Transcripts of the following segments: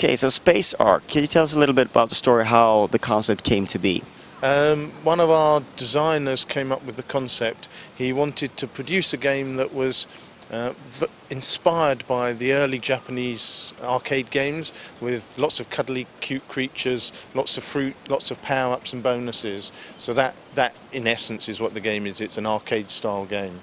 Okay, so Space Ark, can you tell us a little bit about the story, how the concept came to be? One of our designers came up with the concept. He wanted to produce a game that was inspired by the early Japanese arcade games, with lots of cuddly, cute creatures, lots of fruit, lots of power-ups and bonuses. So that in essence is what the game is. It's an arcade-style game.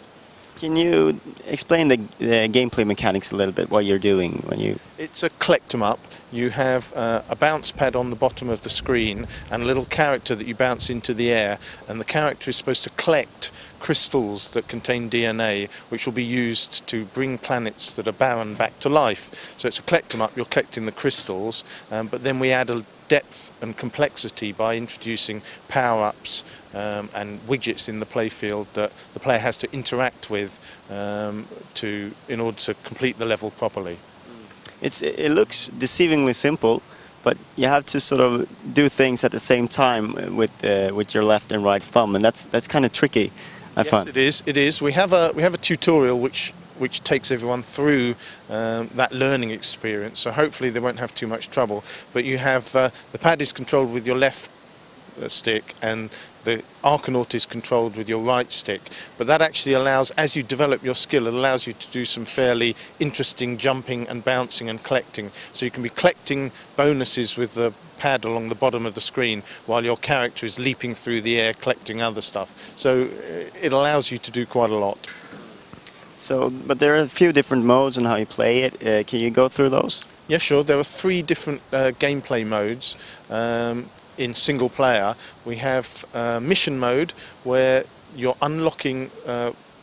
Can you explain the gameplay mechanics a little bit, what you're doing when you... It's a collect 'em up. You have a bounce pad on the bottom of the screen and a little character that you bounce into the air, and the character is supposed to collect crystals that contain DNA, which will be used to bring planets that are barren back to life. So it's a collect 'em up, you're collecting the crystals, but then we add a depth and complexity by introducing power-ups and widgets in the playfield that the player has to interact with in order to complete the level properly. It looks deceivingly simple, but you have to sort of do things at the same time with your left and right thumb, and that's kind of tricky, I find. It is. It is. We have a tutorial which takes everyone through that learning experience, so hopefully they won't have too much trouble. But you have the pad is controlled with your left stick, and the Arkonaut is controlled with your right stick, but that actually allows, as you develop your skill, it allows you to do some fairly interesting jumping and bouncing and collecting. So you can be collecting bonuses with the pad along the bottom of the screen while your character is leaping through the air collecting other stuff. So it allows you to do quite a lot. So, but there are a few different modes on how you play it. Can you go through those? Yeah, sure. There are 3 different gameplay modes. In single player, we have mission mode, where you're unlocking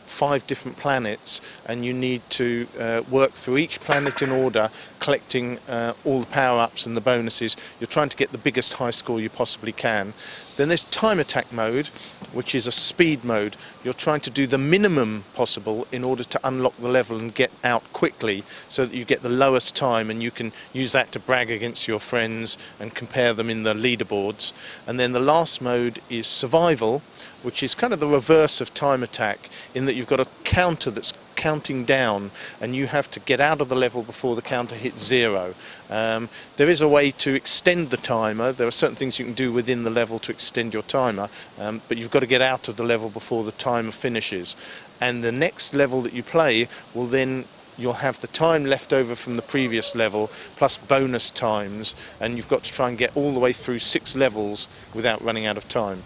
5 different planets, and you need to work through each planet in order, collecting all the power-ups and the bonuses. You're trying to get the biggest high score you possibly can. Then there's time attack mode, which is a speed mode. You're trying to do the minimum possible in order to unlock the level and get out quickly, so that you get the lowest time, and you can use that to brag against your friends and compare them in the leaderboards. And then the last mode is survival, which is kind of the reverse of time attack, in that you've got a counter that's counting down, and you have to get out of the level before the counter hits 0. There is a way to extend the timer. There are certain things you can do within the level to extend your timer, but you've got to get out of the level before the timer finishes. And the next level that you play will then, you'll have the time left over from the previous level plus bonus times, and you've got to try and get all the way through 6 levels without running out of time.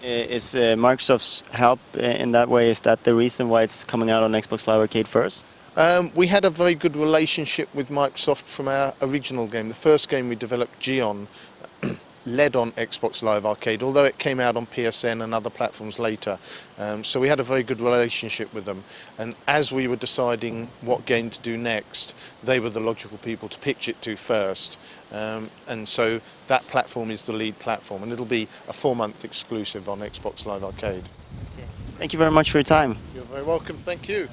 Is Microsoft's help in that way, is that the reason why it's coming out on Xbox Live Arcade first? We had a very good relationship with Microsoft from our original game. The first game we developed, Gion, led on Xbox Live Arcade, although it came out on PSN and other platforms later. So we had a very good relationship with them, and as we were deciding what game to do next, they were the logical people to pitch it to first. And so that platform is the lead platform, and it'll be a 4-month exclusive on Xbox Live Arcade. Thank you very much for your time. You're very welcome, thank you.